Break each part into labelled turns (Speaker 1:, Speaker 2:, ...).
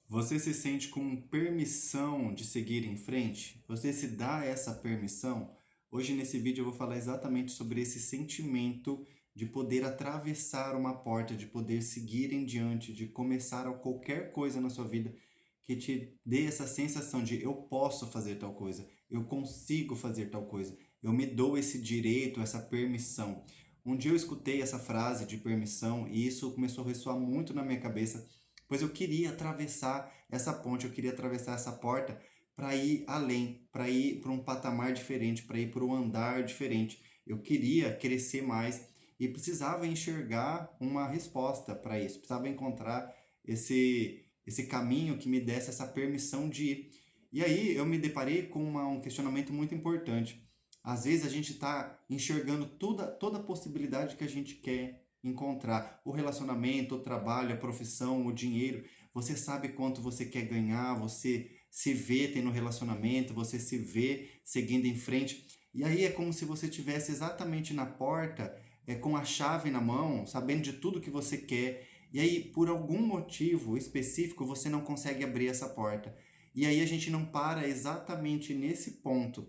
Speaker 1: Você se sente com permissão de seguir em frente? Você se dá essa permissão? Hoje nesse vídeo eu vou falar exatamente sobre esse sentimento de poder atravessar uma porta, de poder seguir em diante, de começar qualquer coisa na sua vida que te dê essa sensação de eu posso fazer tal coisa, eu consigo fazer tal coisa, eu me dou esse direito, essa permissão. Um dia eu escutei essa frase de permissão e isso começou a ressoar muito na minha cabeça, pois eu queria atravessar essa ponte, eu queria atravessar essa porta para ir além, para ir para um patamar diferente, para ir para um andar diferente. Eu queria crescer mais e precisava enxergar uma resposta para isso, precisava encontrar esse caminho que me desse essa permissão de ir. E aí eu me deparei com um questionamento muito importante. Às vezes a gente está enxergando toda a possibilidade que a gente quer encontrar. O relacionamento, o trabalho, a profissão, o dinheiro. Você sabe quanto você quer ganhar, você se vê tendo relacionamento, você se vê seguindo em frente. E aí é como se você estivesse exatamente na porta, com a chave na mão, sabendo de tudo que você quer. E aí, por algum motivo específico, você não consegue abrir essa porta. E aí a gente não para exatamente nesse ponto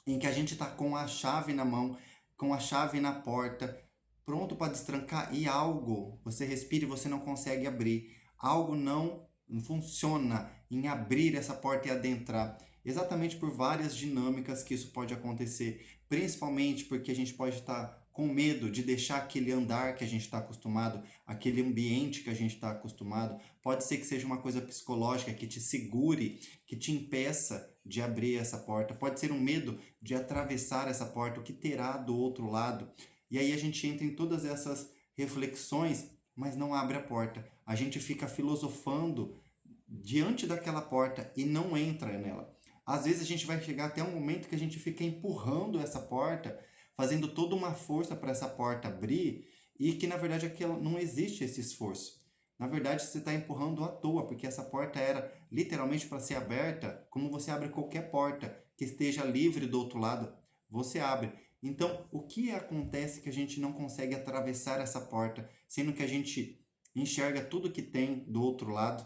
Speaker 1: em que a gente está com a chave na mão, com a chave na porta, pronto para destrancar e algo, você respira e você não consegue abrir. Algo não funciona em abrir essa porta e adentrar. Exatamente por várias dinâmicas que isso pode acontecer, principalmente porque a gente pode estar com medo de deixar aquele andar que a gente está acostumado, aquele ambiente que a gente está acostumado. Pode ser que seja uma coisa psicológica que te segure, que te impeça de abrir essa porta. Pode ser um medo de atravessar essa porta, o que terá do outro lado. E aí a gente entra em todas essas reflexões, mas não abre a porta. A gente fica filosofando diante daquela porta e não entra nela. Às vezes a gente vai chegar até um momento que a gente fica empurrando essa porta, fazendo toda uma força para essa porta abrir e que na verdade aqui não existe esse esforço. Na verdade, você está empurrando à toa, porque essa porta era literalmente para ser aberta, como você abre qualquer porta que esteja livre do outro lado, você abre. Então, o que acontece que a gente não consegue atravessar essa porta, sendo que a gente enxerga tudo que tem do outro lado?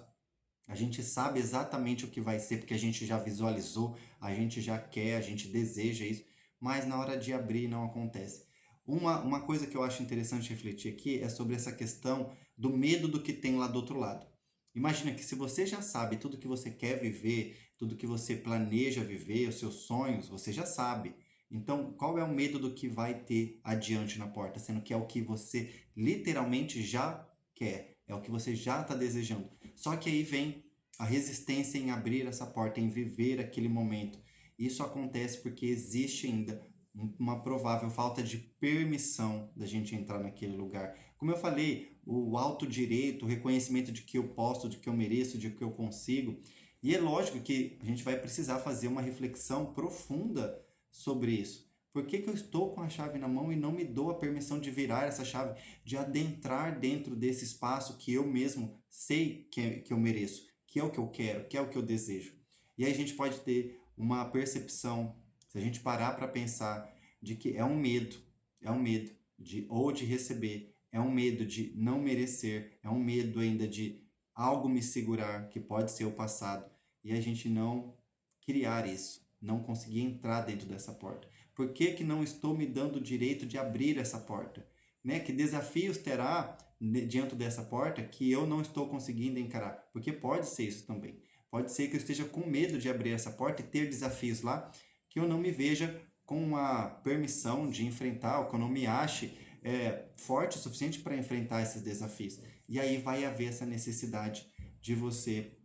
Speaker 1: A gente sabe exatamente o que vai ser, porque a gente já visualizou, a gente já quer, a gente deseja isso, mas na hora de abrir não acontece. Uma coisa que eu acho interessante refletir aqui é sobre essa questão do medo do que tem lá do outro lado. Imagina que se você já sabe tudo que você quer viver, tudo que você planeja viver, os seus sonhos, você já sabe. Então, qual é o medo do que vai ter adiante na porta, sendo que é o que você literalmente já quer, é o que você já está desejando. Só que aí vem a resistência em abrir essa porta, em viver aquele momento. Isso acontece porque existe ainda uma provável falta de permissão da gente entrar naquele lugar. Como eu falei, o autodireito, o reconhecimento de que eu posso, de que eu mereço, de que eu consigo. E é lógico que a gente vai precisar fazer uma reflexão profunda sobre isso. Por que que eu estou com a chave na mão e não me dou a permissão de virar essa chave, de adentrar dentro desse espaço que eu mesmo sei que eu mereço, que é o que eu quero, que é o que eu desejo? E aí a gente pode ter uma percepção, se a gente parar para pensar, de que é um medo de ou de receber, é um medo de não merecer, é um medo ainda de algo me segurar, que pode ser o passado, e a gente não criar isso, não conseguir entrar dentro dessa porta. Por que que não estou me dando o direito de abrir essa porta? Né? Que desafios terá diante dessa porta que eu não estou conseguindo encarar? Porque pode ser isso também. Pode ser que eu esteja com medo de abrir essa porta e ter desafios lá que eu não me veja com a permissão de enfrentar, ou que eu não me ache forte o suficiente para enfrentar esses desafios. E aí vai haver essa necessidade de você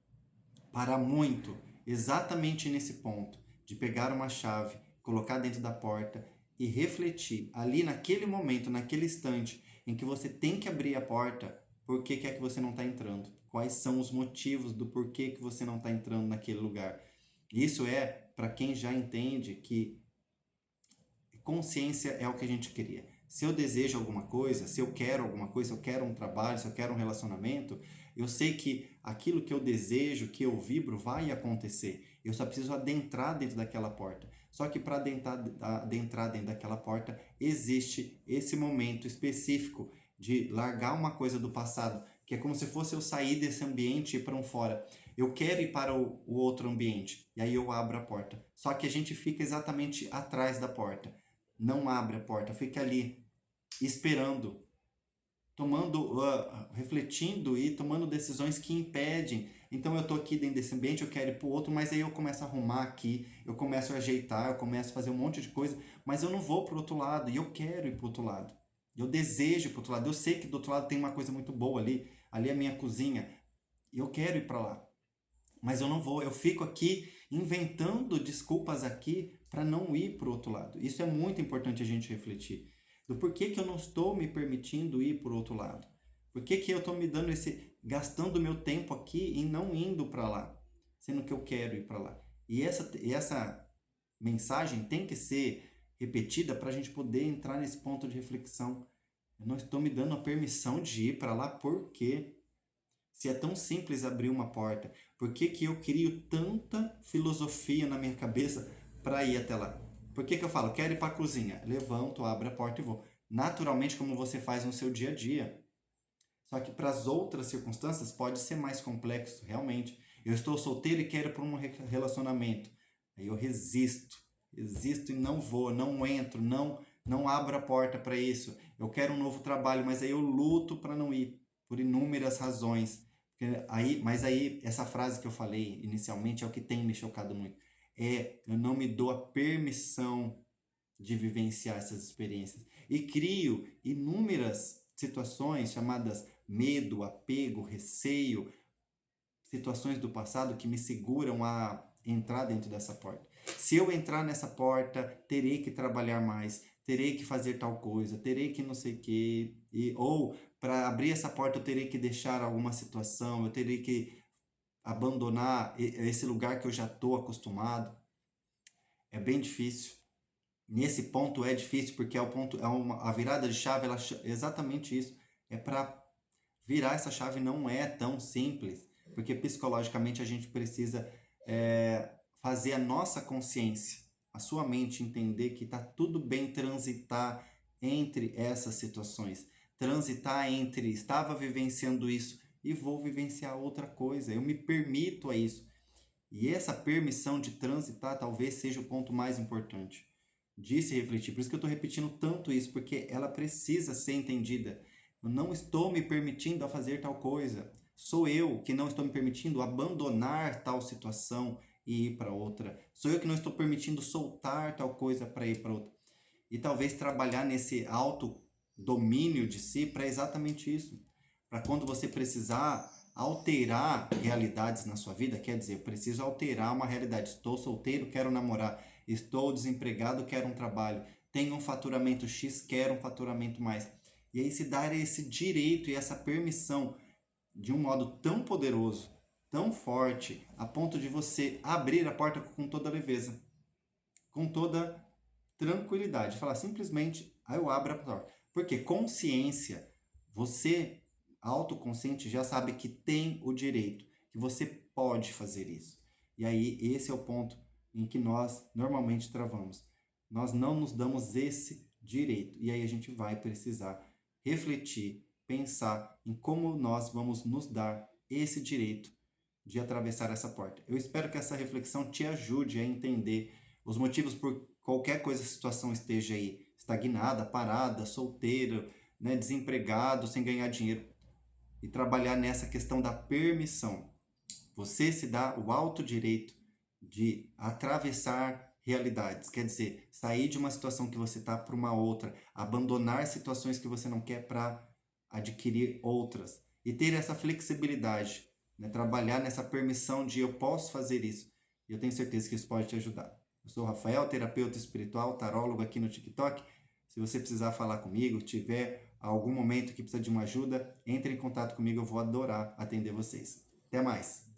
Speaker 1: parar muito exatamente nesse ponto, de pegar uma chave, colocar dentro da porta e refletir ali naquele momento, naquele instante em que você tem que abrir a porta, por que que é que você não está entrando? Quais são os motivos do porquê que você não está entrando naquele lugar? Isso é para quem já entende que consciência é o que a gente cria. Se eu desejo alguma coisa, se eu quero alguma coisa, se eu quero um trabalho, se eu quero um relacionamento, eu sei que aquilo que eu desejo, que eu vibro, vai acontecer. Eu só preciso adentrar dentro daquela porta. Só que para adentrar dentro daquela porta, existe esse momento específico de largar uma coisa do passado, que é como se fosse eu sair desse ambiente e ir para um fora. Eu quero ir para o outro ambiente, e aí eu abro a porta. Só que a gente fica exatamente atrás da porta. Não abre a porta, fica ali, esperando, tomando, refletindo e tomando decisões que impedem. Então eu estou aqui dentro desse ambiente, eu quero ir para o outro, mas aí eu começo a arrumar aqui, eu começo a ajeitar, eu começo a fazer um monte de coisa, mas eu não vou para o outro lado, e eu quero ir para o outro lado. Eu desejo ir para o outro lado, eu sei que do outro lado tem uma coisa muito boa ali é a minha cozinha, e eu quero ir para lá. Mas eu não vou, eu fico aqui inventando desculpas aqui para não ir para o outro lado. Isso é muito importante a gente refletir. Do porquê que eu não estou me permitindo ir para o outro lado? Por que que eu estou me dando gastando meu tempo aqui e não indo para lá, sendo que eu quero ir para lá? E essa mensagem tem que ser repetida para a gente poder entrar nesse ponto de reflexão. Eu não estou me dando a permissão de ir para lá, por quê? Se é tão simples abrir uma porta, por que que eu crio tanta filosofia na minha cabeça para ir até lá? Por que que eu falo, quero ir para a cozinha? Levanto, abro a porta e vou. Naturalmente, como você faz no seu dia a dia. Só que para as outras circunstâncias pode ser mais complexo, realmente. Eu estou solteiro e quero para um relacionamento. Aí eu resisto e não vou, não entro, não abro a porta para isso. Eu quero um novo trabalho, mas aí eu luto para não ir, por inúmeras razões. Mas aí, essa frase que eu falei inicialmente é o que tem me chocado muito. Eu não me dou a permissão de vivenciar essas experiências. E crio inúmeras situações chamadas medo, apego, receio, situações do passado que me seguram a entrar dentro dessa porta. Se eu entrar nessa porta, terei que trabalhar mais, terei que fazer tal coisa, terei que não sei o quê, ou para abrir essa porta eu terei que deixar alguma situação, eu terei que abandonar esse lugar que eu já estou acostumado. É bem difícil. Nesse ponto é difícil porque a virada de chave, é exatamente isso. É para virar essa chave não é tão simples, porque psicologicamente a gente precisa fazer a nossa consciência, a sua mente entender que está tudo bem transitar entre essas situações. Transitar entre estava vivenciando isso e vou vivenciar outra coisa. Eu me permito a isso. E essa permissão de transitar talvez seja o ponto mais importante de se refletir. Por isso que eu estou repetindo tanto isso, porque ela precisa ser entendida. Eu não estou me permitindo a fazer tal coisa. Sou eu que não estou me permitindo abandonar tal situação e ir para outra. Sou eu que não estou permitindo soltar tal coisa para ir para outra. E talvez trabalhar nesse autodomínio de si para exatamente isso. Para quando você precisar alterar realidades na sua vida, quer dizer, eu preciso alterar uma realidade. Estou solteiro, quero namorar. Estou desempregado, quero um trabalho. Tenho um faturamento X, quero um faturamento mais. E aí se dar esse direito e essa permissão de um modo tão poderoso, tão forte, a ponto de você abrir a porta com toda leveza, com toda tranquilidade. Falar simplesmente, aí eu abro a porta. Porque consciência, você autoconsciente já sabe que tem o direito, que você pode fazer isso. E aí esse é o ponto em que nós normalmente travamos. Nós não nos damos esse direito. E aí a gente vai precisar refletir, pensar em como nós vamos nos dar esse direito de atravessar essa porta. Eu espero que essa reflexão te ajude a entender os motivos por qualquer coisa, situação esteja aí estagnada, parada, solteiro, né, desempregado, sem ganhar dinheiro. E trabalhar nessa questão da permissão. Você se dá o alto direito de atravessar realidades, quer dizer, sair de uma situação que você está para uma outra, abandonar situações que você não quer para adquirir outras e ter essa flexibilidade, né? Trabalhar nessa permissão de eu posso fazer isso. E eu tenho certeza que isso pode te ajudar. Eu sou o Rafael, terapeuta espiritual, tarólogo aqui no TikTok. Se você precisar falar comigo, tiver algum momento que precisa de uma ajuda, entre em contato comigo, eu vou adorar atender vocês. Até mais!